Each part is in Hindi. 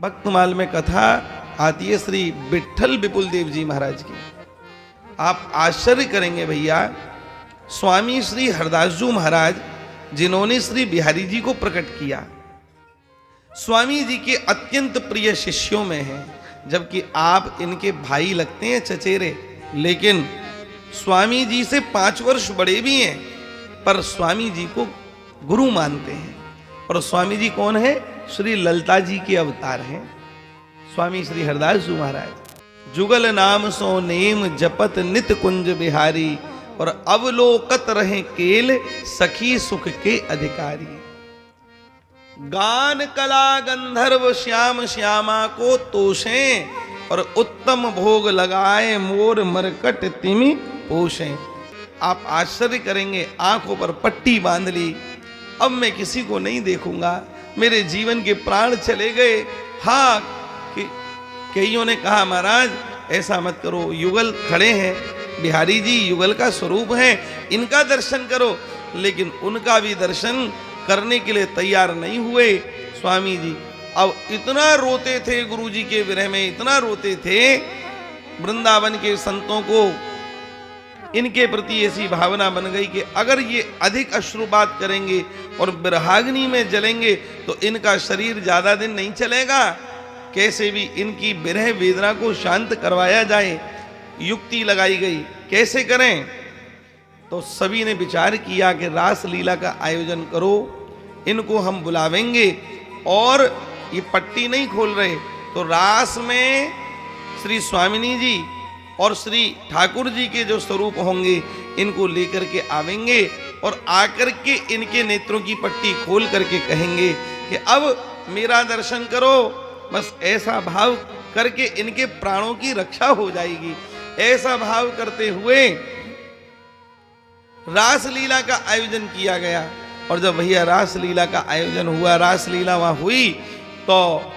भक्तमाल में कथा आती है श्री विट्ठल विपुल देव जी महाराज की। आप आश्चर्य करेंगे भैया, स्वामी श्री हरदास जी महाराज जिन्होंने श्री बिहारी जी को प्रकट किया, स्वामी जी के अत्यंत प्रिय शिष्यों में हैं, जबकि आप इनके भाई लगते हैं चचेरे, लेकिन स्वामी जी से 5 वर्ष बड़े भी हैं, पर स्वामी जी को गुरु मानते हैं। और स्वामी जी कौन है? श्री ललिता जी के अवतार हैं स्वामी श्री हरदास जी महाराज। जुगल नाम सो नेम जपत नित कुंज बिहारी, और अवलोकत रहे केल सखी सुख के अधिकारी। गान कला गंधर्व श्याम श्यामा को तोषें, और उत्तम भोग लगाए मोर मरकट तिमि पोषें। आप आश्चर्य करेंगे, आंखों पर पट्टी बांध ली, अब मैं किसी को नहीं देखूंगा, मेरे जीवन के प्राण चले गए। हाँ, कईयों ने कहा महाराज ऐसा मत करो, युगल खड़े हैं, बिहारी जी युगल का स्वरूप है, इनका दर्शन करो, लेकिन उनका भी दर्शन करने के लिए तैयार नहीं हुए स्वामी जी। अब इतना रोते थे गुरु जी के विरह में, इतना रोते थे, वृंदावन के संतों को इनके प्रति ऐसी भावना बन गई कि अगर ये अधिक अश्रुपात करेंगे और विरहाग्नि में जलेंगे तो इनका शरीर ज्यादा दिन नहीं चलेगा, कैसे भी इनकी विरह वेदना को शांत करवाया जाए। युक्ति लगाई गई, कैसे करें? तो सभी ने विचार किया कि रास लीला का आयोजन करो, इनको हम बुलावेंगे, और ये पट्टी नहीं खोल रहे तो रास में श्री स्वामिनी जी और श्री ठाकुर जी के जो स्वरूप होंगे इनको लेकर के आवेंगे, और आकर के इनके नेत्रों की पट्टी खोल करके कहेंगे कि अब मेरा दर्शन करो। बस ऐसा भाव करके इनके प्राणों की रक्षा हो जाएगी। ऐसा भाव करते हुए रास लीला का आयोजन किया गया। और जब भैया रास लीला का आयोजन हुआ, रास लीला वहां हुई, तो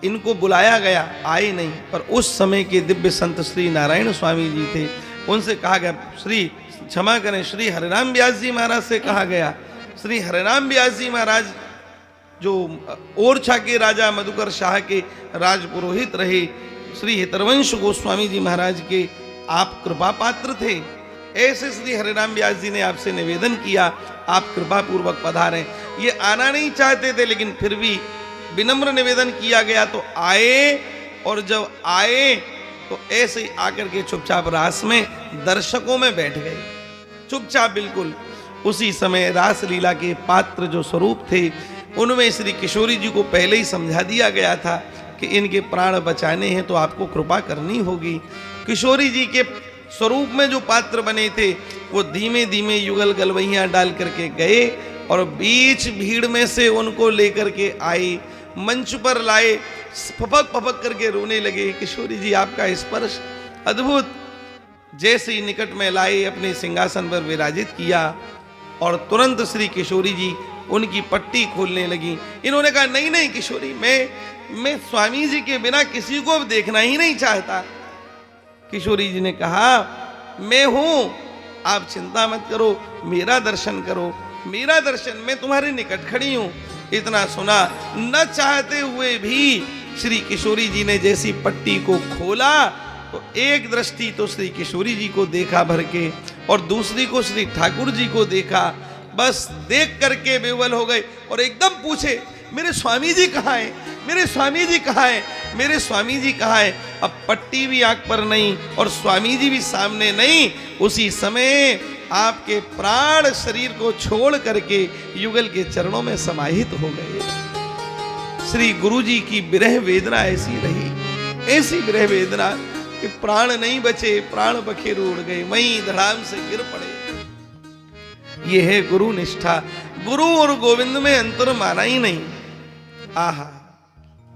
इनको बुलाया गया, आए नहीं, पर उस समय के दिव्य संत श्री नारायण स्वामी जी थे, उनसे कहा गया, श्री क्षमा करें, श्री हरिराम व्यास जी महाराज से कहा गया, श्री हरिराम व्यास जी महाराज जो ओरछा के राजा मधुकर शाह के राजपुरोहित रहे, श्री हितरवंश गोस्वामी जी महाराज के आप कृपा पात्र थे, ऐसे श्री हरिराम व्यास जी ने आपसे निवेदन किया, आप कृपा पूर्वक पधारें। ये आना नहीं चाहते थे, लेकिन फिर भी विनम्र निवेदन किया गया तो आए, और जब आए तो ऐसे ही आकर के चुपचाप रास में दर्शकों में बैठ गए, चुपचाप बिल्कुल। उसी समय रास लीला के पात्र जो स्वरूप थे उनमें श्री किशोरी जी को पहले ही समझा दिया गया था कि इनके प्राण बचाने हैं तो आपको कृपा करनी होगी। किशोरी जी के स्वरूप में जो पात्र बने थे वो धीमे धीमे युगल गलवैया डाल करके गए, और बीच भीड़ में से उनको लेकर के आए, मंच पर लाए, फपक फपक करके रोने लगे। किशोरी जी आपका स्पर्श अद्भुत। जैसे ही निकट में लाए, अपने सिंहासन पर विराजित किया, और तुरंत श्री किशोरी जी उनकी पट्टी खोलने लगी। इन्होंने कहा नहीं नहीं किशोरी, मैं स्वामी जी के बिना किसी को देखना ही नहीं चाहता। किशोरी जी ने कहा मैं हूं, आप चिंता मत करो, मेरा दर्शन करो, मेरा दर्शन, मैं तुम्हारे निकट खड़ी हूं। इतना सुना, न चाहते हुए भी श्री किशोरी जी ने जैसी पट्टी को खोला तो एक दृष्टि तो श्री किशोरी जी को देखा भर के, और दूसरी को श्री ठाकुर जी को देखा। बस देख करके बेवल हो गए और एकदम पूछे मेरे स्वामी जी कहाँ हैं, मेरे स्वामी जी कहाँ हैं, मेरे स्वामी जी कहाँ हैं। अब पट्टी भी आंख पर नहीं और स्वामी जी भी सामने नहीं। उसी समय आपके प्राण शरीर को छोड़ करके युगल के चरणों में समाहित हो गए। श्री गुरु जी की विरह वेदना ऐसी रही, ऐसी विरह वेदना कि प्राण नहीं बचे, प्राण बखेर उड़ गए, वहीं धड़ाम से गिर पड़े। ये है गुरु निष्ठा। गुरु और गोविंद में अंतर माना ही नहीं। आहा,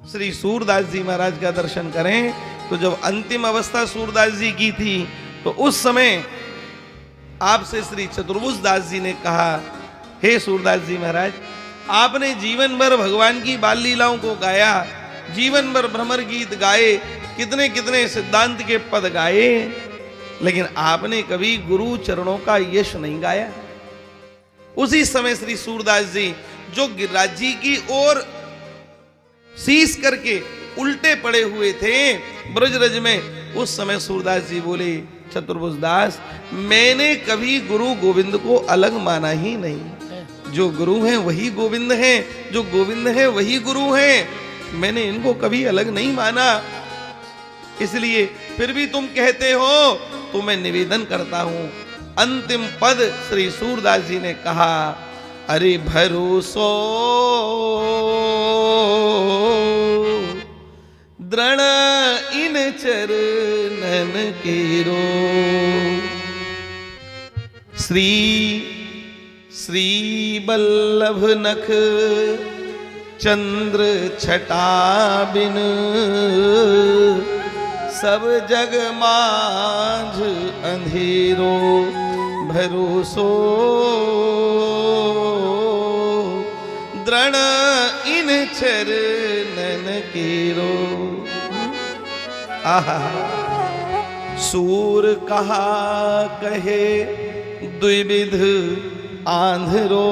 श्री सूरदास जी महाराज का दर्शन करें तो जब अंतिम अवस्था सूरदास जी की थी तो उस समय आपसे श्री चतुर्भुज दास जी ने कहा, हे सूरदास जी महाराज, आपने जीवन भर भगवान की बाल लीलाओं को गाया, जीवन भर भ्रमर गीत गाए, कितने कितने सिद्धांत के पद गाए, लेकिन आपने कभी गुरु चरणों का यश नहीं गाया। उसी समय श्री सूरदास जी जो गिरिराज जी की ओर शीश करके उल्टे पड़े हुए थे ब्रजरज में। उस समय सूरदास जी बोले, चतुर्भुज दास, मैंने कभी गुरु गोविंद को अलग माना ही नहीं। जो गुरु हैं वही गोविंद हैं, जो गोविंद हैं वही गुरु हैं। मैंने इनको कभी अलग नहीं माना। इसलिए फिर भी तुम कहते हो तो मैं निवेदन करता हूं। अंतिम पद श्री सूरदास जी ने कहा, अरे भरोसो दृढ़ इन चरणन केरो। श्री श्री बल्लभ नख चंद्र छटा बिन सब जग मांझ अंधेरो। भरोसो दृढ़ इन चरणन केरो। आहा, सूर कहा कहे द्विविध आंधरो,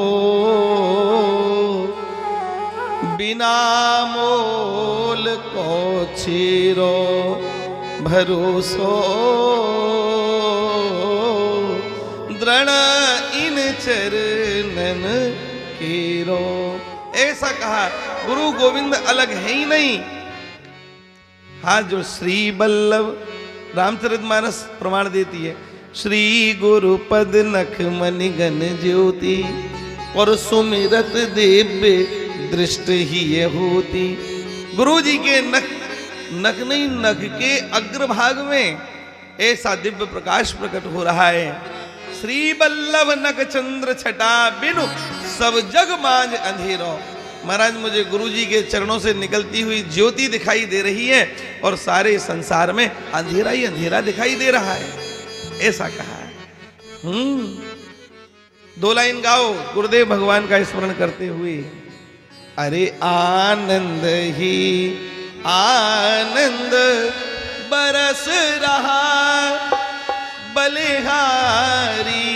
बिना मोल को छीरो। भरोसो दृढ़ इन चरणन केरो। ऐसा कहा, गुरु गोविंद अलग है ही नहीं। हाँ, जो श्री बल्लभ रामचरितमानस प्रमाण देती है, श्री गुरु पद नख मणिगण ज्योति, और सुमिरत दिव्य दृष्टि ही ये होती। गुरु जी के नख, नख नहीं नख के अग्रभाग में ऐसा दिव्य प्रकाश प्रकट हो रहा है। श्री बल्लभ नख चंद्र छटा बिनु सब जग मांझ अंधेरो। महाराज, मुझे गुरु जी के चरणों से निकलती हुई ज्योति दिखाई दे रही है और सारे संसार में अंधेरा ही अंधेरा दिखाई दे रहा है। ऐसा कहा है। 2 लाइन गाओ गुरुदेव भगवान का स्मरण करते हुए। अरे आनंद ही आनंद बरस रहा बलिहारी,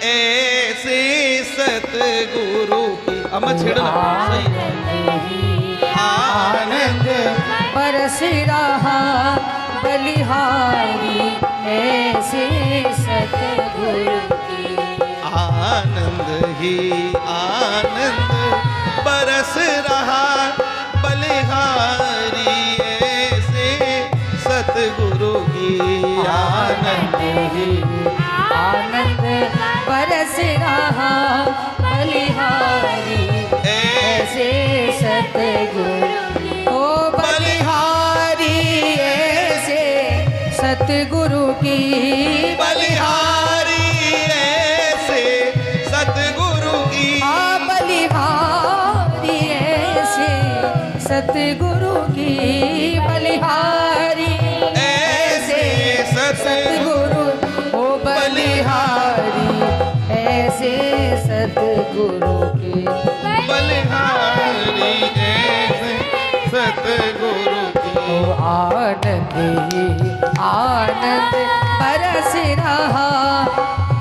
ऐसे सतगुरु की। अब छेड़ना आनंद बरस रहा बलिहारी, ऐसे सतगुरु की। आनंद ही आनंद बरस रहा बलिहारी, ऐसे सतगुरु की। आनंद ही आनंद बरस रहा बलिहारी, ऐसे सतगुरु। ओ बलिहारी ऐसे सतगुरु की। बलिहारी ऐसे सतगुरु की। बलिहारी ऐसे सतगुरु की। बलिहारी ऐसे सतगुरु। ओ बलिहारी ऐसे सतगुरु की। बलिहारी ऐसे सतगुरु की। ओ आनंद ही आनंद बरस रहा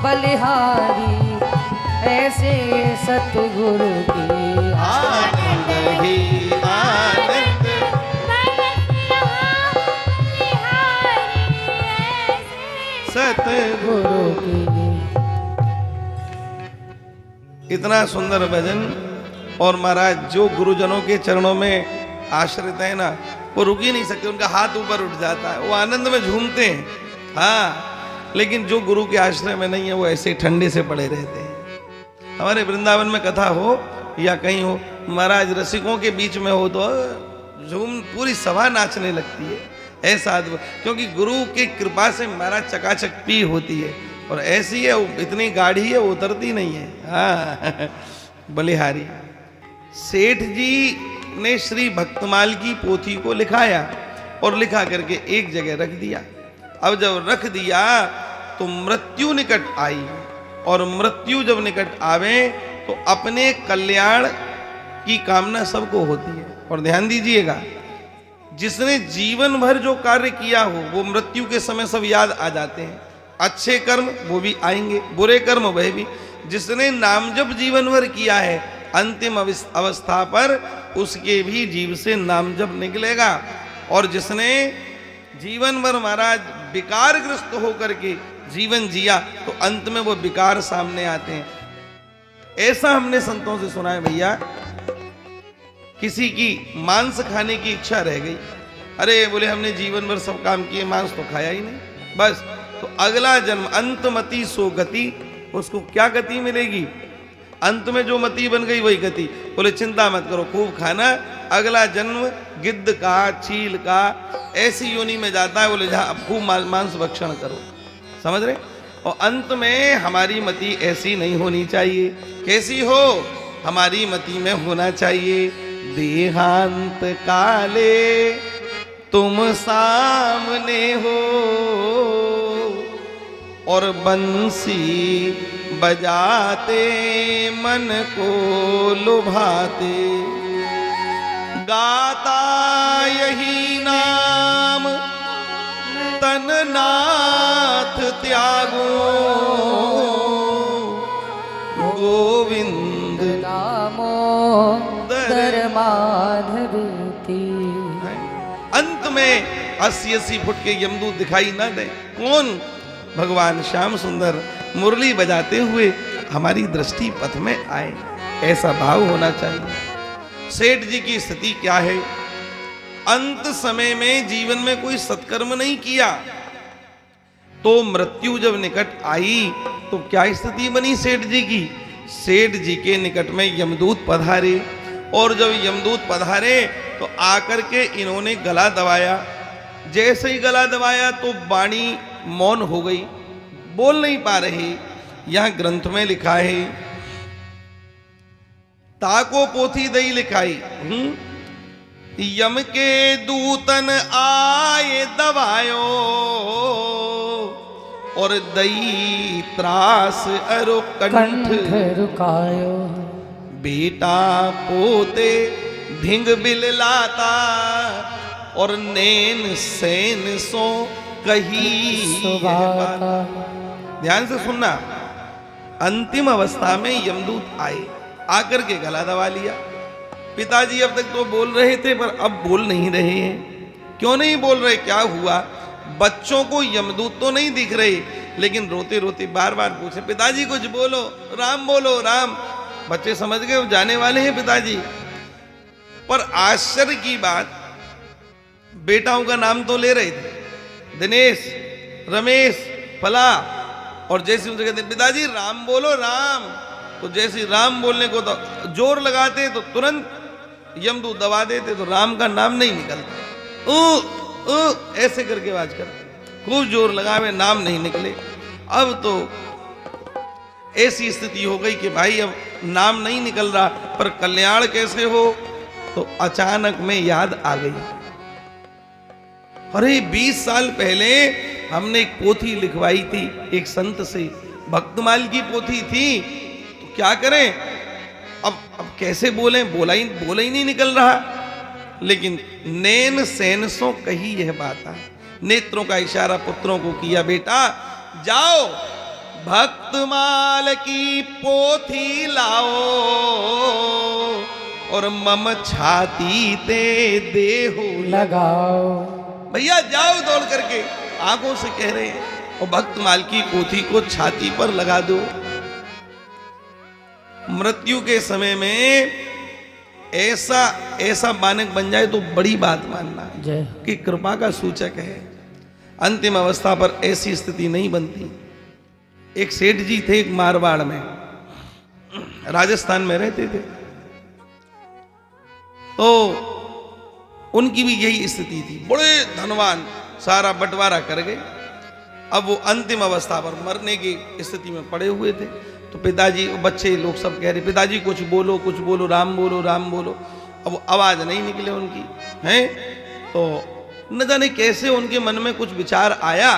बलिहारी, ऐसे सतगुरु की। आनंद ही आनंद सतगुरु की। इतना सुंदर भजन। और महाराज, जो गुरुजनों के चरणों में आश्रित है ना, वो रुक ही नहीं सकते, उनका हाथ ऊपर उठ जाता है, वो आनंद में झूमते हैं। हाँ, लेकिन जो गुरु के आश्रय में नहीं है वो ऐसे ठंडे से पड़े रहते हैं। हमारे वृंदावन में कथा हो या कहीं हो, महाराज रसिकों के बीच में हो तो झूम पूरी सभा नाचने लगती है। ऐसा अद्भुत, क्योंकि गुरु की कृपा से महाराज चकाचक पी होती है, और ऐसी है वो इतनी गाढ़ी है वो उतरती नहीं है। हाँ, बलिहारी। सेठ जी ने श्री भक्तमाल की पोथी को लिखाया और लिखा करके एक जगह रख दिया। अब जब रख दिया तो मृत्यु निकट आई, और मृत्यु जब निकट आवे तो अपने कल्याण की कामना सबको होती है। और ध्यान दीजिएगा, जिसने जीवन भर जो कार्य किया हो वो मृत्यु के समय सब याद आ जाते हैं। अच्छे कर्म वो भी आएंगे, बुरे कर्म वह भी। जिसने नाम जप जीवन भर किया है, अंतिम अवस्था पर उसके भी जीव से नाम जब निकलेगा। और जिसने जीवन भर महाराज विकारग्रस्त होकर के जीवन जिया तो अंत में वो विकार सामने आते हैं। ऐसा हमने संतों से सुना है भैया, किसी की मांस खाने की इच्छा रह गई, अरे बोले हमने जीवन भर सब काम किए, मांस तो खाया ही नहीं, बस तो अगला जन्म अंतमति सो गति, उसको क्या गति मिलेगी? अंत में जो मति बन गई वही गति। बोले चिंता मत करो, खूब खाना, अगला जन्म गिद्ध का, चील का, ऐसी योनि में जाता है, बोले जहां अब खूब मांस भक्षण करो, समझ रहे? और अंत में हमारी मति ऐसी नहीं होनी चाहिए। कैसी हो? हमारी मति में होना चाहिए देहांत काले तुम सामने हो और बंसी बजाते मन को लुभाते, गाता यही नाम तन नाथ त्यागो गोविंद दामोदर माधवी। अंत में 80-80 फुट के यमदूत दिखाई ना दे, कौन? भगवान श्याम सुंदर मुरली बजाते हुए हमारी दृष्टि पथ में आए, ऐसा भाव होना चाहिए। सेठ जी की स्थिति क्या है? अंत समय में जीवन में कोई सत्कर्म नहीं किया तो मृत्यु जब निकट आई तो क्या स्थिति बनी सेठ जी की? सेठ जी के निकट में यमदूत पधारे और जब यमदूत पधारे तो आकर के इन्होंने गला दबाया। जैसे ही गला दबाया तो वाणी मौन हो गई, बोल नहीं पा रहे। यहां ग्रंथ में लिखा है, ताको पोथी दई लिखाई, यम के दूतन आए दबायो और दई त्रास अरो कंठ रुकायो। बेटा पोते भिंग बिल लाता और नैन सैन सो कही सुबाता। ध्यान से सुनना, अंतिम अवस्था में यमदूत आए, आकर के गला दबा लिया। पिताजी अब तक तो बोल रहे थे पर अब बोल नहीं रहे हैं। क्यों नहीं बोल रहे? क्या हुआ? बच्चों को यमदूत तो नहीं दिख रहे, लेकिन रोते रोते बार बार पूछे, पिताजी कुछ बोलो, राम बोलो, राम। बच्चे समझ गए वो जाने वाले हैं पिताजी। पर आश्चर्य की बात, बेटाओं का नाम तो ले रहे थे, दिनेश, रमेश, फला, और जैसे उनसे कहते पिताजी राम बोलो, राम, तो जैसे राम बोलने को तो जोर लगाते तो तुरंत यमदूत दबा देते, तो राम का नाम नहीं निकलता। ऐसे करके आवाज करते, खूब जोर लगावे, नाम नहीं निकले। अब तो ऐसी स्थिति हो गई कि भाई अब नाम नहीं निकल रहा, पर कल्याण कैसे हो? तो अचानक में याद आ गई, अरे 20 साल पहले हमने एक पोथी लिखवाई थी एक संत से, भक्तमाल की पोथी थी, तो क्या करें? अब कैसे बोले? बोला ही नहीं निकल रहा। लेकिन नैन सैनसों कही यह बात है, नेत्रों का इशारा पुत्रों को किया, बेटा जाओ भक्तमाल की पोथी लाओ और मम छाती ते देहो लगाओ। भैया जाओ दौड़ करके, आंखों से कह रहे हैं, और भक्तमाल की पोथी को छाती पर लगा दो। मृत्यु के समय में ऐसा बालक बन जाए तो बड़ी बात मानना कि कृपा का सूचक है। अंतिम अवस्था पर ऐसी स्थिति नहीं बनती। एक सेठ जी थे, एक मारवाड़ में, राजस्थान में रहते थे, तो उनकी भी यही स्थिति थी, बड़े धनवान, सारा बंटवारा कर गए। अब वो अंतिम अवस्था पर मरने की स्थिति में पड़े हुए थे। तो पिताजी, बच्चे लोग सब कह रहे पिताजी कुछ बोलो, कुछ बोलो, राम बोलो, राम बोलो। अब वो आवाज नहीं निकले उनकी, हैं? तो न जाने कैसे उनके मन में कुछ विचार आया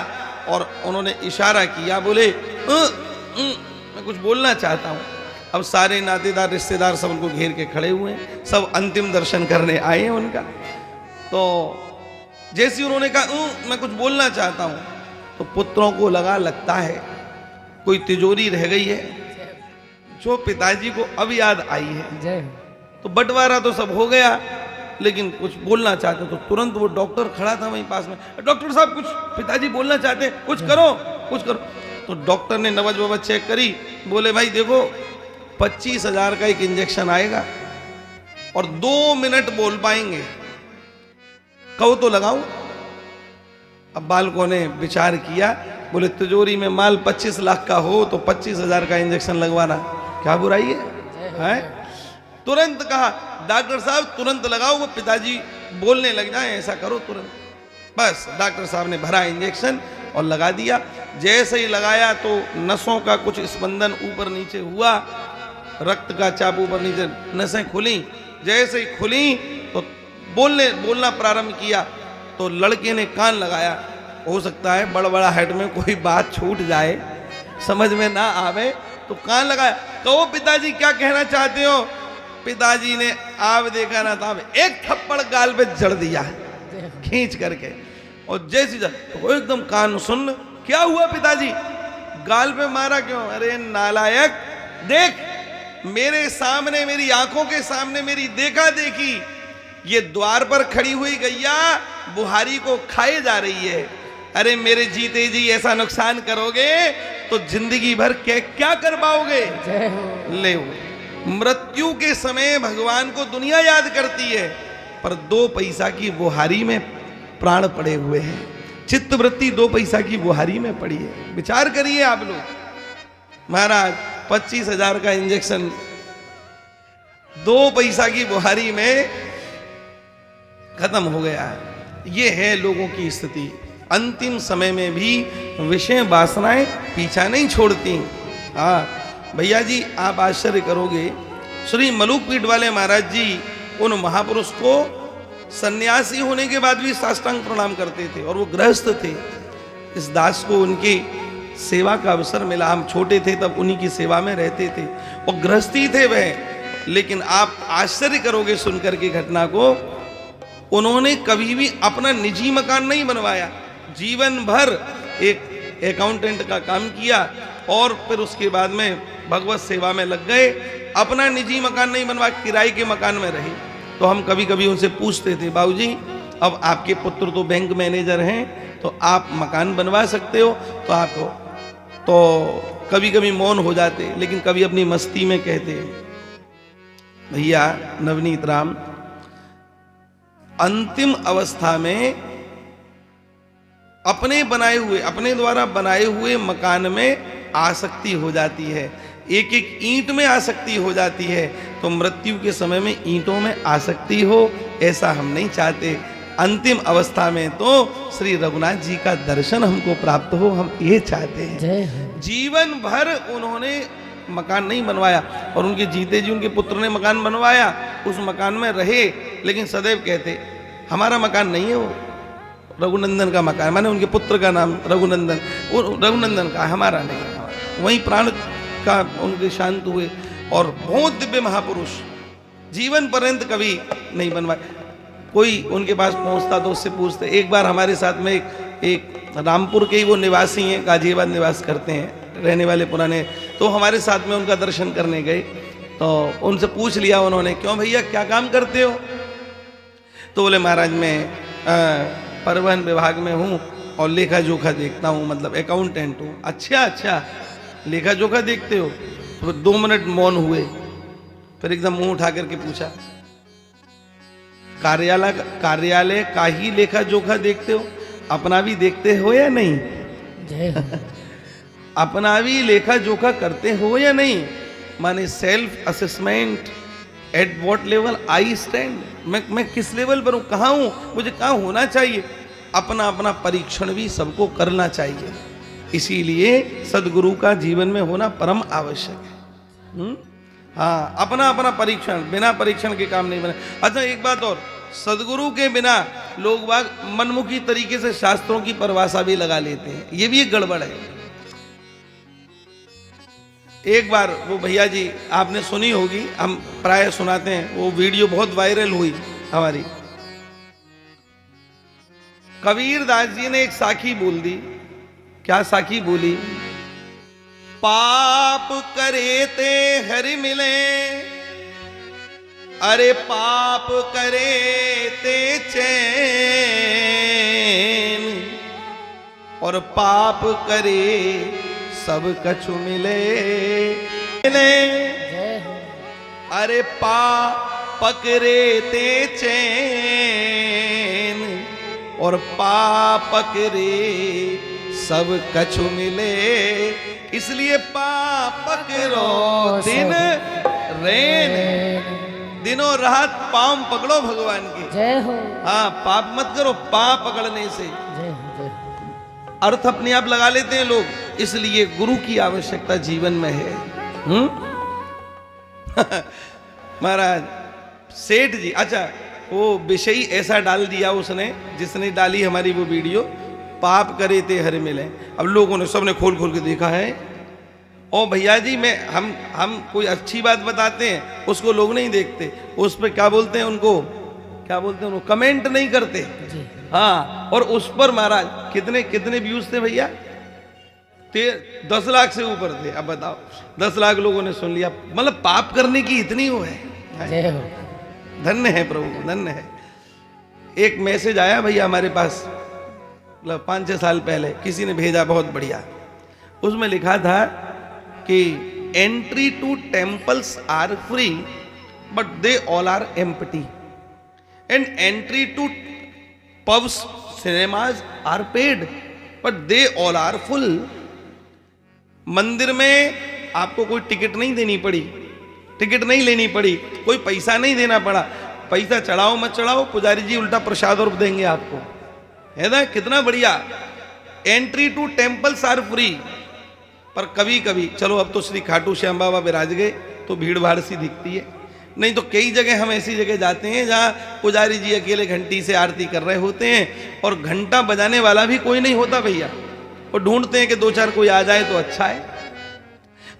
और उन्होंने इशारा किया, बोले मैं कुछ बोलना चाहता हूँ। अब सारे नातेदार रिश्तेदार सब उनको घेर के खड़े हुए हैं, सब अंतिम दर्शन करने आए हैं उनका। तो जैसे उन्होंने कहा मैं कुछ बोलना चाहता हूँ, तो पुत्रों को लगता है कोई तिजोरी रह गई है जो पिताजी को अब याद आई है। तो बंटवारा तो सब हो गया, लेकिन कुछ बोलना चाहते तो तुरंत वो डॉक्टर खड़ा था वहीं पास में, डॉक्टर साहब कुछ पिताजी बोलना चाहते हैं, कुछ करो कुछ करो। तो डॉक्टर ने नवज बाबा चेक करी, बोले भाई देखो 25,000 का एक इंजेक्शन आएगा और 2 मिनट बोल पाएंगे, कहो तो लगाऊं। अब बालकों ने विचार किया, बोले तिजोरी में माल 25 लाख का हो तो 25,000 का इंजेक्शन लगवाना क्या बुराई है? तुरंत कहा डॉक्टर साहब तुरंत लगाओ, वो पिताजी बोलने लग जाए, ऐसा करो तुरंत। बस डॉक्टर साहब ने भरा इंजेक्शन और लगा दिया। जैसे ही लगाया तो नसों का कुछ स्पंदन ऊपर नीचे हुआ, रक्त का चाप ऊपर नीचे, नसें खुली। जैसे ही खुली तो बोलना प्रारंभ किया। तो लड़के ने कान लगाया, हो सकता है बड़बड़ाहट में कोई बात छूट जाए, समझ में ना आवे, तो कान लगाया, कहो पिताजी क्या कहना चाहते हो। पिताजी ने आप देखा ना था, एक थप्पड़ गाल पे जड़ दिया खींच करके, और जैसी तो एकदम कान सुन, क्या हुआ पिताजी, गाल पे मारा क्यों? अरे नालायक, देख मेरे सामने, मेरी आंखों के सामने मेरी देखा देखी ये द्वार पर खड़ी हुई गैया बुहारी को खाए जा रही है। अरे मेरे जीते जी ऐसा नुकसान करोगे तो जिंदगी भर क्या कर पाओगे? ले मृत्यु के समय भगवान को दुनिया याद करती है, पर 2 पैसा की बुहारी में प्राण पड़े हुए हैं। चित्त वृत्ति 2 पैसा की बुहारी में पड़ी है। विचार करिए आप लोग। महाराज 25,000 का इंजेक्शन 2 पैसा की बुहारी में खत्म हो गया। ये है लोगों की स्थिति। अंतिम समय में भी विषय वासनाएं पीछा नहीं छोड़ती। हाँ भैया जी, आप आश्चर्य करोगे, श्री मलुकपीठ वाले महाराज जी उन महापुरुष को सन्यासी होने के बाद भी साष्टांग प्रणाम करते थे, और वो गृहस्थ थे। इस दास को उनकी सेवा का अवसर मिला, हम छोटे थे तब उन्हीं की सेवा में रहते थे, और गृहस्थी थे वह। लेकिन आप आश्चर्य करोगे सुनकर के घटना को, उन्होंने कभी भी अपना निजी मकान नहीं बनवाया। जीवन भर एक अकाउंटेंट का काम किया और फिर उसके बाद में भगवत सेवा में लग गए। अपना निजी मकान नहीं बनवा, किराए के मकान में रहे। तो हम कभी कभी उनसे पूछते थे, बाबूजी अब आपके पुत्र तो बैंक मैनेजर हैं, तो आप मकान बनवा सकते हो? तो आपको तो कभी कभी मौन हो जाते, लेकिन कभी अपनी मस्ती में कहते, भैया नवनीत राम, अंतिम अवस्था में अपने द्वारा बनाए हुए मकान में आसक्ति हो जाती है, एक एक ईंट में आसक्ति हो जाती है। तो मृत्यु के समय में ईंटों में आसक्ति हो, ऐसा हम नहीं चाहते। अंतिम अवस्था में तो श्री रघुनाथ जी का दर्शन हमको प्राप्त हो, हम ये चाहते हैं। जीवन भर उन्होंने मकान नहीं बनवाया, और उनके जीते जी उनके पुत्र ने मकान बनवाया, उस मकान में रहे, लेकिन सदैव कहते हमारा मकान नहीं है, वो रघुनंदन का मकान, माने उनके पुत्र का नाम रघुनंदन, वो रघुनंदन का, हमारा नहीं है। वहीं प्राण का उनके शांत हुए, और बहुत दिव्य महापुरुष जीवन पर्यंत कभी नहीं बनवाए। कोई उनके पास पहुंचता तो उससे पूछते। एक बार हमारे साथ में एक रामपुर के ही वो निवासी हैं, गाजियाबाद निवास करते हैं, रहने वाले पुराने, तो हमारे साथ में उनका दर्शन करने गए। तो उनसे पूछ लिया उन्होंने, क्यों भैया क्या काम करते हो? तो बोले महाराज मैं परिवहन विभाग में हूँ और लेखा जोखा देखता हूँ, मतलब अकाउंटेंट हूँ। अच्छा, लेखा जोखा देखते हो? तो 2 मिनट मौन हुए, फिर एकदम मुंह उठा करके पूछा, कार्यालय का ही लेखा जोखा देखते हो? अपना भी देखते हो या नहीं? अपना भी लेखा जोखा करते हो या नहीं? माने self assessment, at what level I stand, मैं किस लेवल पर हूँ, कहाँ हूँ, मुझे कहाँ होना चाहिए। अपना अपना परीक्षण भी सबको करना चाहिए। इसीलिए सदगुरु का जीवन में होना परम आवश्यक है। हाँ, अपना अपना परीक्षण, बिना परीक्षण के काम नहीं बने। अच्छा एक बात और, सदगुरु के बिना लोग बाग मनमुखी तरीके से शास्त्रों की परिभाषा भी लगा लेते हैं, ये भी एक गड़बड़ है। एक बार वो भैया जी आपने सुनी होगी, हम प्राय सुनाते हैं, वो वीडियो बहुत वायरल हुई हमारी। कबीरदास जी ने एक साखी बोल दी। क्या साखी बोली? पाप करे ते हरि मिले, अरे पाप करे ते चैन और पाप करे सब कछु मिले। जय हो अरे पाप करे ते चैन और पाप करे सब कछु मिले। इसलिए पाप करो दिन रैन, दिनों रात पाँव पकड़ो भगवान के। जय हो हाँ, पाप मत करो, पाँव पकड़ने से जय हो जय हो। अर्थ अपने आप लगा लेते हैं लोग। इसलिए गुरु की आवश्यकता जीवन में है। महाराज सेठ जी, अच्छा वो विषय ऐसा डाल दिया उसने, जिसने डाली हमारी वो वीडियो, पाप करे ते हर मिले। अब लोगों ने सबने खोल खोल के देखा है। ओ भैया जी, हम कोई अच्छी बात बताते हैं उसको लोग नहीं देखते, उस पर क्या बोलते हैं, उनको क्या बोलते हैं, उनको कमेंट नहीं करते। जी हाँ, और उस पर महाराज कितने कितने व्यूज थे भैया? 10 लाख से ऊपर थे। अब बताओ, 10 लाख लोगों ने सुन लिया। मतलब पाप करने की इतनी वो है। जय हो धन्य है प्रभु, धन्य है। एक मैसेज आया भैया हमारे पास, मतलब 5-6 साल पहले किसी ने भेजा, बहुत बढ़िया। उसमें लिखा था कि entry to temples are free but they all are empty and entry to pubs cinemas are paid but they all are full. मंदिर में आपको कोई टिकट नहीं देनी पड़ी, टिकट नहीं लेनी पड़ी, कोई पैसा नहीं देना पड़ा। पैसा चढ़ाओ मत चढ़ाओ, पुजारी जी उल्टा प्रसाद और देंगे आपको, है ना? कितना बढ़िया। Entry to temples are free. पर कभी कभी चलो, अब तो श्री खाटू श्याम बाबा विराज गए तो भीड़ भाड़ सी दिखती है, नहीं तो कई जगह हम ऐसी जगह जाते हैं जहाँ पुजारी जी अकेले घंटी से आरती कर रहे होते हैं और घंटा बजाने वाला भी कोई नहीं होता भैया। और ढूंढते हैं कि 2-4 कोई आ जाए तो अच्छा है,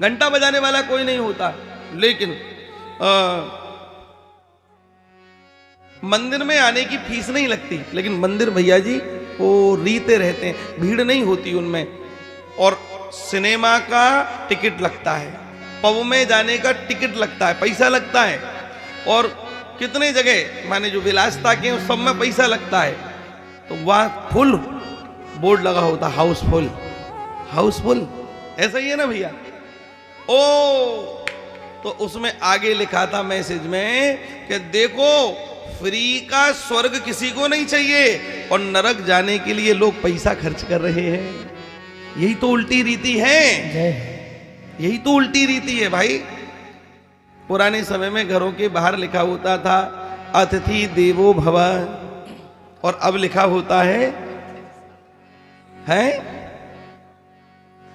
घंटा बजाने वाला कोई नहीं होता। लेकिन मंदिर में आने की फीस नहीं लगती, लेकिन मंदिर भैया जी वो रीते रहते हैं, भीड़ नहीं होती उनमें। और सिनेमा का टिकट लगता है, पब में जाने का टिकट लगता है, पैसा लगता है। और कितने जगह माने जो विलासता के उस सब में पैसा लगता है, तो वह फुल बोर्ड लगा होता, हाउसफुल, हाउसफुल। ऐसा ही है ना भैया? ओ तो उसमें आगे लिखा था मैसेज में कि देखो, फ्री का स्वर्ग किसी को नहीं चाहिए और नरक जाने के लिए लोग पैसा खर्च कर रहे हैं। यही तो उल्टी रीति है, जय यही तो उल्टी रीति है भाई। पुराने समय में घरों के बाहर लिखा होता था अतिथि देवो भव, और अब लिखा होता है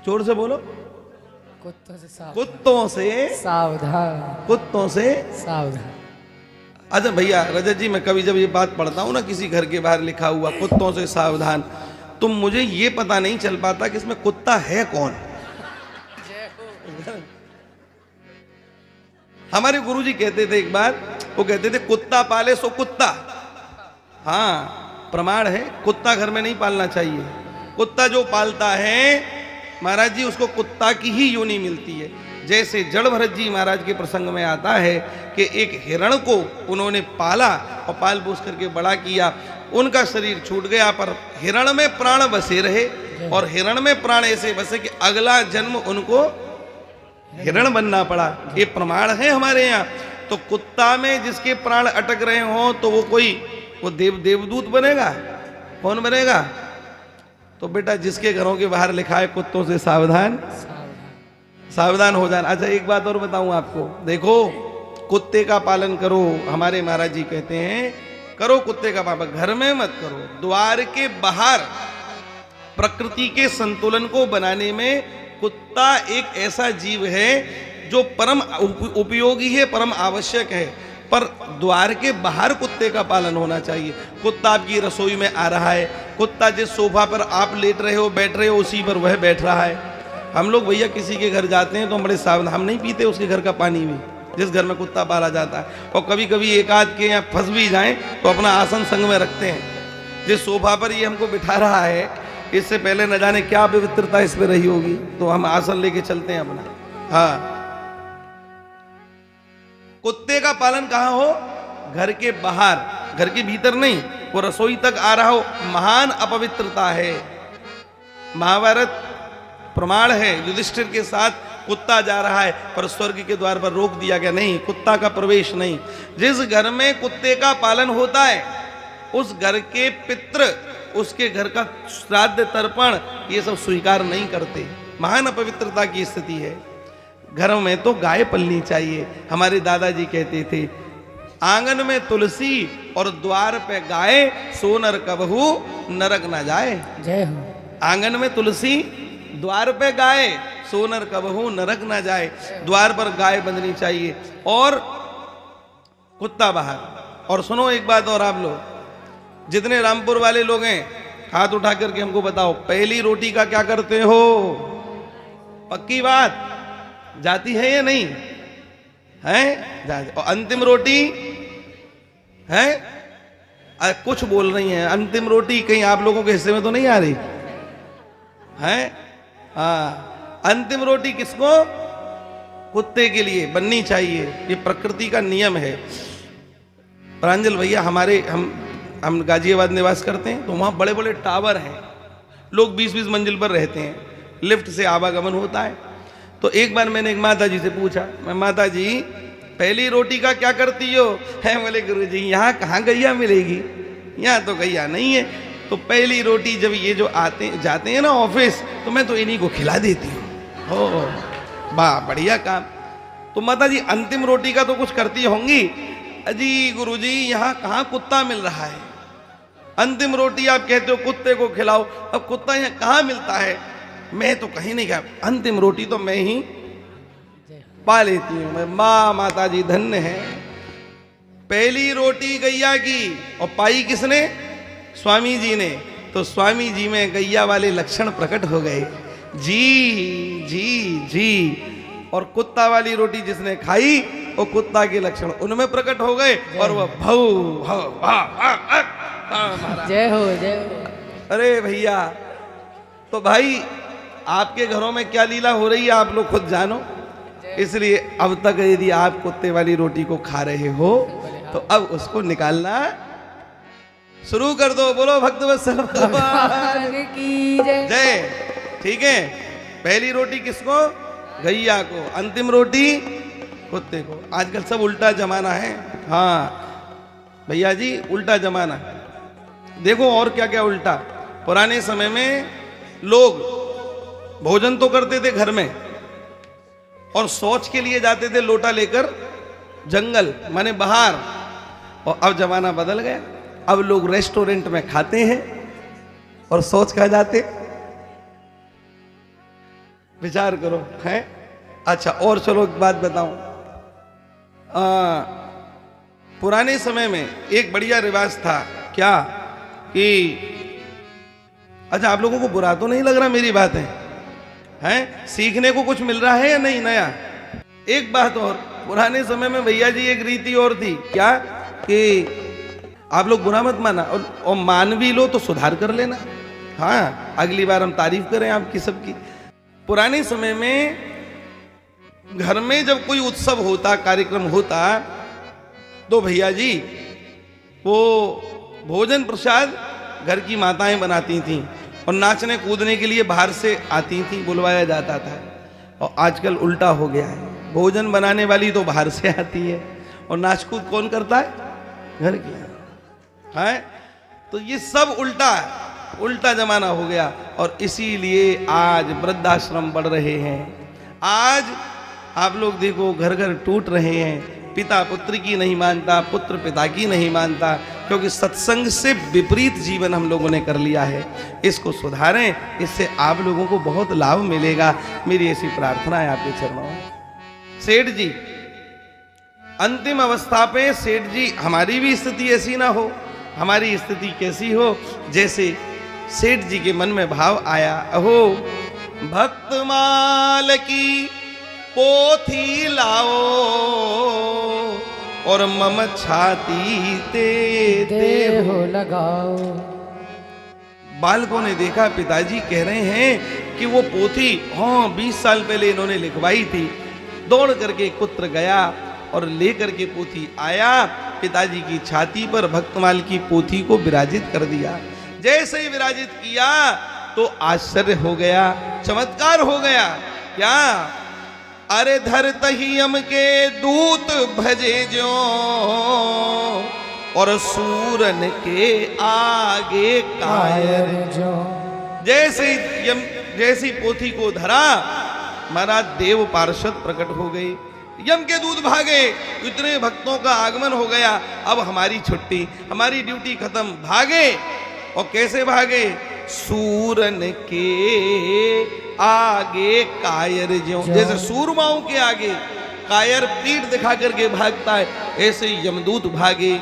जोर से बोलो, कुत्तों से सावधान, कुत्तों से सावधान, कुत्तों से सावधान। अच्छा भैया रजत जी, मैं कभी जब ये बात पढ़ता हूँ ना, किसी घर के बाहर लिखा हुआ कुत्तों से सावधान, तो मुझे ये पता नहीं चल पाता कि इसमें कुत्ता है कौन। हमारे गुरुजी कहते थे एक बार, वो कहते थे कुत्ता पाले सो कुत्ता। हाँ, प्रमाण है, कुत्ता घर में नहीं पालना चाहिए। कुत्ता जो पालता है महाराज जी, उसको कुत्ता की ही योनि मिलती है। जैसे जड़ भरत जी महाराज के प्रसंग में आता है कि एक हिरण को उन्होंने पाला और पाल पोस करके बड़ा किया, उनका शरीर छूट गया पर हिरण में प्राण बसे रहे, और हिरण में प्राण ऐसे बसे कि अगला जन्म उनको हिरण बनना पड़ा। ये प्रमाण है हमारे यहाँ। तो कुत्ता में जिसके प्राण अटक रहे हों तो वो देवदूत बनेगा? कौन बनेगा? तो बेटा जिसके घरों के बाहर लिखा है कुत्तों से सावधान, सावधान हो जाना। अच्छा एक बात और बताऊं आपको, देखो कुत्ते का पालन करो, हमारे महाराज जी कहते हैं करो कुत्ते का पालन, घर में मत करो, द्वार के बाहर। प्रकृति के संतुलन को बनाने में कुत्ता एक ऐसा जीव है जो परम उपयोगी है, परम आवश्यक है, पर द्वार के बाहर कुत्ते का पालन होना चाहिए। कुत्ता आपकी रसोई में आ रहा है, कुत्ता जिस सोफा पर आप लेट रहे हो बैठ रहे हो उसी पर वह बैठ रहा है। हम लोग भैया किसी के घर जाते हैं तो हम बड़े सावधान, हम नहीं पीते उसके घर का पानी भी, जिस घर में कुत्ता पाला जाता है। और कभी कभी एक आध के यहाँ फंस भी जाएं तो अपना आसन संग में रखते हैं। जिस सोफा पर ये हमको बिठा रहा है, इससे पहले न जाने क्या पवित्रता इस पे रही होगी, तो हम आसन लेके चलते हैं अपना। हाँ, कुत्ते का पालन कहाँ हो? घर के बाहर, घर के भीतर नहीं। वो रसोई तक आ रहा हो, महान अपवित्रता है। महाभारत प्रमाण है, युधिष्ठिर के साथ कुत्ता जा रहा है पर स्वर्ग के द्वार पर रोक दिया गया, नहीं, कुत्ता का प्रवेश नहीं। जिस घर में कुत्ते का पालन होता है उस घर के पितृ, उसके घर का श्राद्ध तर्पण ये सब स्वीकार नहीं करते। महान अपवित्रता की स्थिति है। घरों में तो गाय पलनी चाहिए। हमारे दादाजी कहते थे, आंगन में तुलसी और द्वार पे गाय, सो नर कबहू नरक ना जाए। जय हो। आंगन में तुलसी, द्वार पे गाय, सो नर कबहू नरक ना जाए। द्वार पर गाय बंधनी चाहिए और कुत्ता बाहर। और सुनो एक बात और, आप लोग जितने रामपुर वाले लोग हैं हाथ उठा करके हमको बताओ, पहली रोटी का क्या करते हो? पक्की बात, जाती है या नहीं है? जाती। और अंतिम रोटी है? कुछ बोल रही हैं, अंतिम रोटी कहीं आप लोगों के हिस्से में तो नहीं आ रही है? हाँ, अंतिम रोटी किसको? कुत्ते के लिए बननी चाहिए। ये प्रकृति का नियम है। प्रांजल भैया, हम गाजियाबाद निवास करते हैं तो वहाँ बड़े बड़े टावर हैं, लोग 20-20 मंजिल पर रहते हैं, लिफ्ट से आवागमन होता है। तो एक बार मैंने एक माता जी से पूछा, मैं माता जी पहली रोटी का क्या करती हो? है बोले गुरु जी यहाँ कहाँ गैया मिलेगी, यहाँ तो गैया नहीं है। तो पहली रोटी जब ये जो जाते हैं ना ऑफिस, तो मैं तो इन्हीं को खिला देती हूँ। हो वाह, बढ़िया काम। तो माता जी अंतिम रोटी का तो कुछ करती होंगी। अजी गुरुजी यहाँ कहाँ कुत्ता मिल रहा है? अंतिम रोटी आप कहते हो कुत्ते को खिलाओ, अब कुत्ता यहाँ कहाँ मिलता है? मैं तो कहीं नहीं गया, अंतिम रोटी तो मैं ही पा लेती हूँ। मैं माँ, माता जी धन्य है। पहली रोटी गैया की और पाई किसने? स्वामी जी ने। तो स्वामी जी में गैया वाले लक्षण प्रकट हो गए, जी जी जी। और कुत्ता वाली रोटी जिसने खाई वो कुत्ता के लक्षण उनमें प्रकट हो गए और वह भव भव। जय हो, जय हो। अरे भैया, तो भाई आपके घरों में क्या लीला हो रही है आप लोग खुद जानो। इसलिए अब तक यदि आप कुत्ते वाली रोटी को खा रहे हो तो अब उसको निकालना शुरू कर दो। बोलो भक्तवत्सल भगवान की जय। जय। ठीक है, पहली रोटी किसको? गैया को। अंतिम रोटी कुत्ते को। आजकल सब उल्टा जमाना है। हाँ भैया जी, उल्टा जमाना। देखो और क्या क्या उल्टा। पुराने समय में लोग भोजन तो करते थे घर में और शौच के लिए जाते थे लोटा लेकर जंगल, माने बाहर। और अब जमाना बदल गया, अब लोग रेस्टोरेंट में खाते हैं और शौच कहाँ जाते? विचार करो है। अच्छा, और चलो एक बात बताऊं। पुराने समय में एक बढ़िया रिवाज था क्या कि, अच्छा आप लोगों को बुरा तो नहीं लग रहा मेरी बात है? सीखने को कुछ मिल रहा है या नहीं नया? एक बात और, पुराने समय में भैया जी एक रीति और थी क्या कि आप लोग बुरा मत माना और मान भी लो तो सुधार कर लेना। हाँ, अगली बार हम तारीफ करें आपकी सबकी। पुराने समय में घर में जब कोई उत्सव होता, कार्यक्रम होता, तो भैया जी वो भोजन प्रसाद घर की माताएं बनाती थीं और नाचने कूदने के लिए बाहर से आती थीं, बुलवाया जाता था। और आजकल उल्टा हो गया है, भोजन बनाने वाली तो बाहर से आती है और नाच कूद कौन करता है? घर की है। तो ये सब उल्टा है, उल्टा जमाना हो गया। और इसीलिए आज वृद्धाश्रम बढ़ रहे हैं। आज आप लोग देखो घर घर टूट रहे हैं। पिता पुत्र की नहीं मानता, पुत्र पिता की नहीं मानता, क्योंकि सत्संग से विपरीत जीवन हम लोगों ने कर लिया है। इसको सुधारें, इससे आप लोगों को बहुत लाभ मिलेगा। मेरी ऐसी प्रार्थना है आपके चरणों में। सेठ जी, अंतिम अवस्था पे सेठ जी हमारी भी स्थिति ऐसी ना हो। हमारी स्थिति कैसी हो? जैसे सेठ जी के मन में भाव आया, अहो भक्तमाल की पोथी लाओ और मम छाती ते देहो लगाओ। बालकों ने देखा पिताजी कह रहे हैं कि वो पोथी 20 साल पहले इन्होंने लिखवाई थी। दौड़ करके पुत्र गया और लेकर के पोथी आया, पिताजी की छाती पर भक्तमाल की पोथी को विराजित कर दिया। जैसे ही विराजित किया तो आश्चर्य हो गया, चमत्कार हो गया। क्या? अरे धरतहि यम के दूत भजे जो, और सूरन के आगे कायर जो। जैसी पोथी को धरा, महाराज देव पार्षद प्रकट हो गए, यम के दूत भागे, इतने भक्तों का आगमन हो गया, अब हमारी छुट्टी, हमारी ड्यूटी खत्म, भागे। और कैसे भागे? सूरन के आगे कायर ज्यों, जैसे सूरमाओं के आगे कायर पीठ दिखा करके भागता है, ऐसे यमदूत भागे।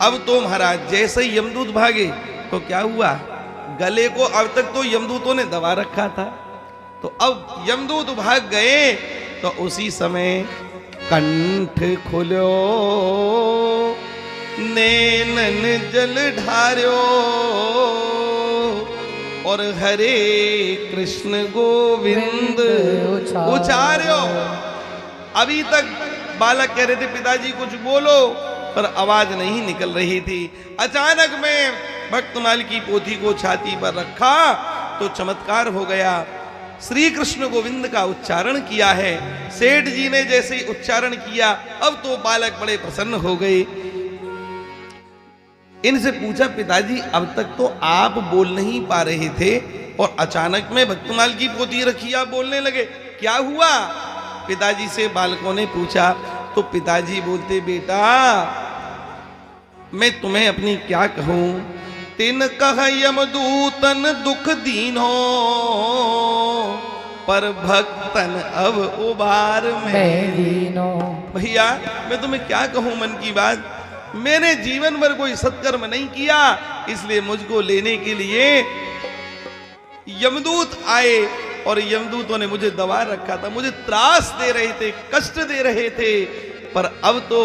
अब तो महाराज जैसे ही यमदूत भागे तो क्या हुआ? गले को अब तक तो यमदूतों ने दबा रखा था, तो अब यमदूत भाग गए तो उसी समय कंठ खुलो, नैनन जल ढार्यो, और हरे कृष्ण गोविंद उचार्यो। अभी तक बालक कह रहे थे पिताजी कुछ बोलो, पर आवाज नहीं निकल रही थी। अचानक में भक्तमाल की पोथी को छाती पर रखा तो चमत्कार हो गया, श्री कृष्ण गोविंद का उच्चारण किया है। सेठ जी ने जैसे ही उच्चारण किया, अब तो बालक बड़े प्रसन्न हो गए। इनसे पूछा, पिताजी अब तक तो आप बोल नहीं पा रहे थे और अचानक में भक्तमाल की पोथी रखी आप बोलने लगे, क्या हुआ? पिताजी से बालकों ने पूछा तो पिताजी बोलते, बेटा मैं तुम्हें अपनी क्या कहूं, तिन कह यमदूतन दुख दीनो, पर भक्तन अब उबार में दीनो। भैया मैं तुम्हें क्या कहूं मन की बात, मैंने जीवन भर कोई सत्कर्म नहीं किया, इसलिए मुझको लेने के लिए यमदूत आए और यमदूतों ने मुझे दबा रखा था, मुझे त्रास दे रहे थे, कष्ट दे रहे थे, पर अब तो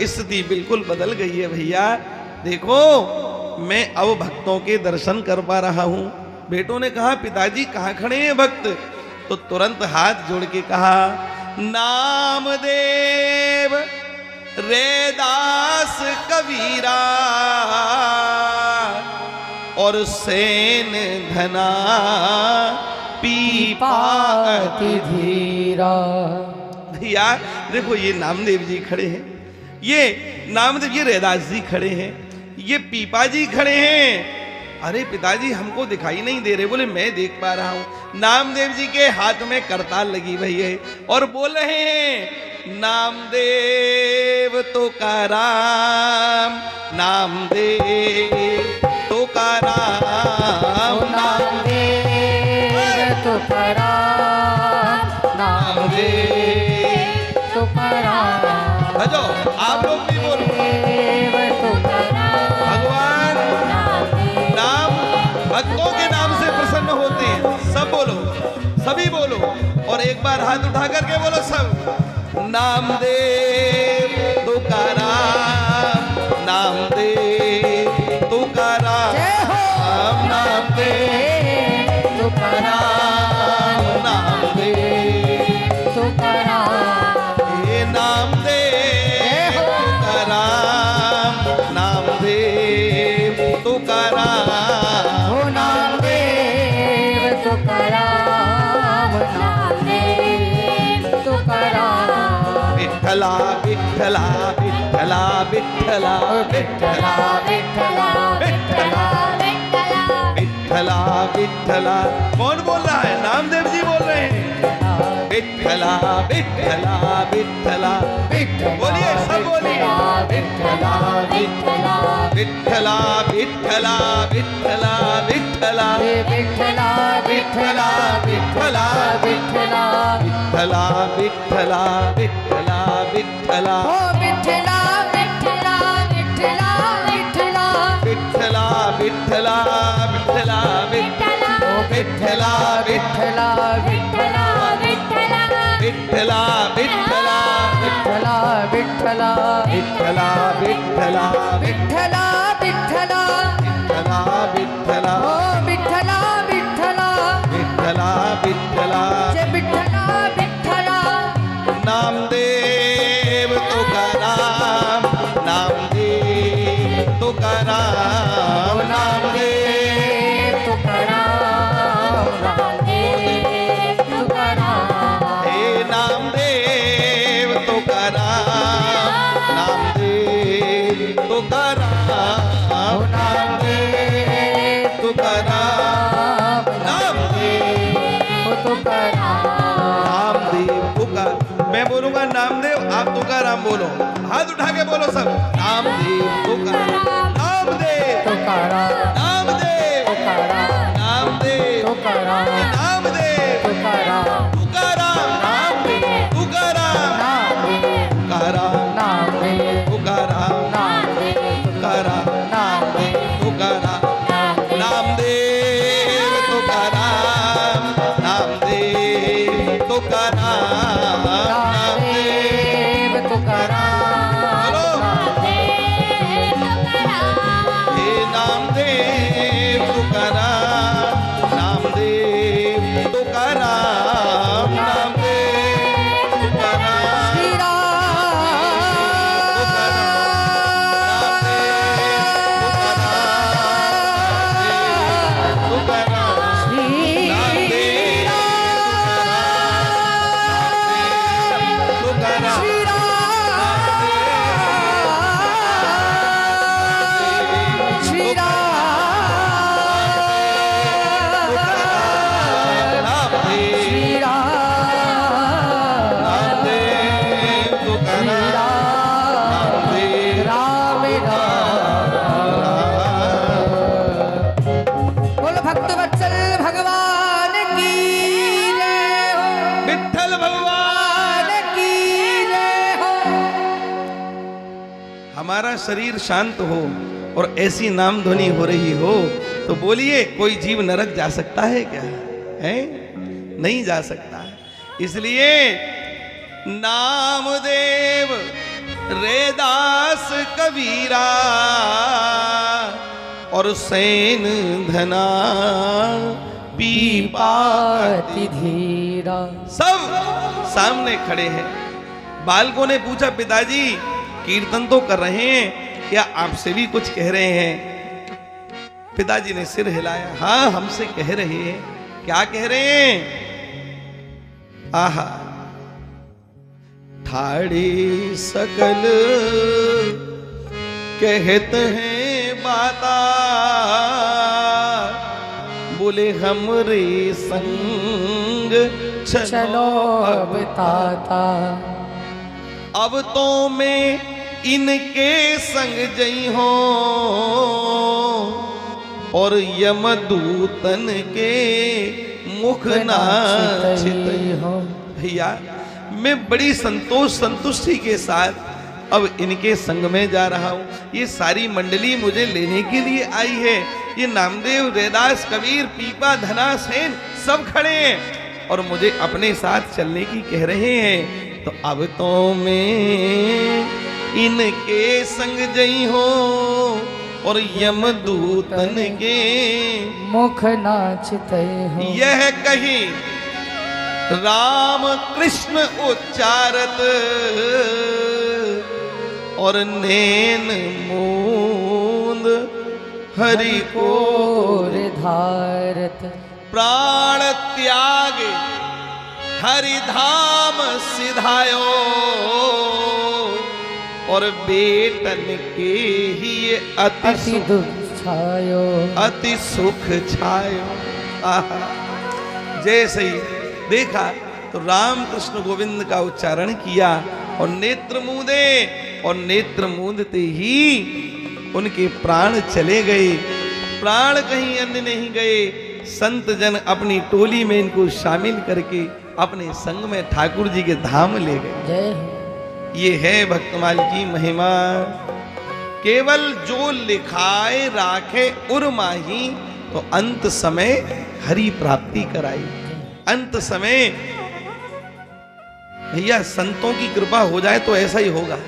स्थिति बिल्कुल बदल गई है भैया। देखो मैं अब भक्तों के दर्शन कर पा रहा हूं। बेटों ने कहा, पिताजी कहाँ खड़े हैं भक्त? तो तुरंत हाथ जोड़ के कहा, नामदेव रैदास कबीरा, और सेन धना पीपा अति धीरा। भैया देखो ये नामदेव जी खड़े हैं, ये नामदेव, ये रैदास जी खड़े हैं, ये पीपा जी खड़े हैं। अरे पिताजी हमको दिखाई नहीं दे रहे। बोले मैं देख पा रहा हूं। नामदेव जी के हाथ में करताल लगी हुई है और बोल रहे हैं, नामदेव तुकाराम, नामदेव तुकाराम, नामदेव तुकाराम, नामदेव तुकाराम। भजो आप लोग भी बोलो, भगवान नाम भक्तों के नाम से प्रसन्न होते हैं। सब बोलो, सभी बोलो, और एक बार हाथ उठा करके बोलो सब, नामदेव तुकाराम, नामदेव तुकाराम, नामदेव तुकाराम, नामदेव तुकाराम, हे नामदेव तुकाराम, नामदेव तुकाराम, हो नामदेव तुकाराम, नामदेव तुकाराम। विठ्ठला विठ्ठला विठ्ठला विठ्ठला विठ्ठला विठ्ठला विठ्ठला विठ्ठला विठ्ठला। कौन बोल रहा है? नामदेव जी बोल रहे हैं। विठ्ठला विठ्ठला विठ्ठला, बोलिए सब बोलिए, विठ्ठला विठ्ठला विठ्ठला विठ्ठला विठ्ठला विठ्ठला विठ्ठला विठ्ठला विठ्ठला विठ्ठला विठ्ठला विठ्ठला विठ्ठला विठ्ठला, हो विठ्ठला विठ्ठला विठ्ठला विठ्ठला विठ्ठला विठ्ठला विठ्ठला विठ्ठला, हो विठ्ठला विठ्ठला विठ्ठला विठ्ठला विठ्ठला विठ्ठला विठ्ठला विठ्ठला विठ्ठला विठ्ठला विठ्ठला विठ्ठला विठ्ठला विठ्ठला, हो विठ्ठला विठ्ठला विठ्ठला विठ्ठला, जय विठ्ठला विठ्ठला। नामदेव तुकाराम, तुकाराम नामदेव तुकाराम नामदेव तुकार। मैं बोलूंगा नामदेव, आप तुकाराम बोलो। हाथ उठा के बोलो सब। नामदेव तुकाराम नामदेव तुकाराम नामदेव तुकाराम नामदेव तुकाराम नामदेव तुकाराम तुकाराम नामदेव तुकाराम नामदेव तुकाराम नामदेव तुकाराम नामदेव तुकाराम नामदेव तुकाराम नामदेव तुकाराम नामदेव तुकाराम नामदेव तुकाराम बोलो। नामदेव तुकाराम हे नामदेव तुकाराम नामदेव तुकाराम नामदेव तुकाराम श्री बोलो भक्तवत्सल भगवान की जय हो, विठ्ठल भगवान भगवान की जय हो। हमारा शरीर शांत हो और ऐसी नाम ध्वनि हो रही हो तो बोलिए, कोई जीव नरक जा सकता है क्या? है नहीं जा सकता है। इसलिए नामदेव रेदास कबीरा और सैन धना पाति धीरा सब सामने खड़े हैं। बालकों ने पूछा, पिताजी कीर्तन तो कर रहे हैं, क्या आपसे भी कुछ कह रहे हैं? पिताजी ने सिर हिलाया, हाँ हमसे कह रहे हैं। क्या कह रहे हैं? आहा ठाड़ी सकल कहत हैं बाता, बोले हमरे संग चलो अब ताता। अब तो मैं इनके संग जई हो और यमदूतन के मुख नाचितई हो। भैया मैं बड़ी संतुष्टि के साथ अब इनके संग में जा रहा हूँ। ये सारी मंडली मुझे लेने के लिए आई है। ये नामदेव, रैदास, कबीर, पीपा, धना, सेन सब खड़े हैं और मुझे अपने साथ चलने की कह रहे हैं। तो अब तो मैं इनके संग जई हो और यमदूतन के मुख नाचते हो। यह कही राम कृष्ण उच्चारत और नैन मूंद हरि को धारत। प्राण त्याग हरि धाम सिधायो और बेटन के ही अति दुख छायो, अति सुख छायो। आहा जैसे ही देखा तो राम कृष्ण गोविंद का उच्चारण किया और नेत्र मूंदे और नेत्र मूंदते ही उनके प्राण चले गए। प्राण कहीं अन्य नहीं गए। संत जन अपनी टोली में इनको शामिल करके अपने संग में ठाकुर जी के धाम ले गए। जय हो। ये है भक्तमाल की महिमा। केवल जो लिखाए राखे उर्माही, तो अंत समय हरि प्राप्ति कराई। अंत समय भैया संतों की कृपा हो जाए तो ऐसा ही होगा।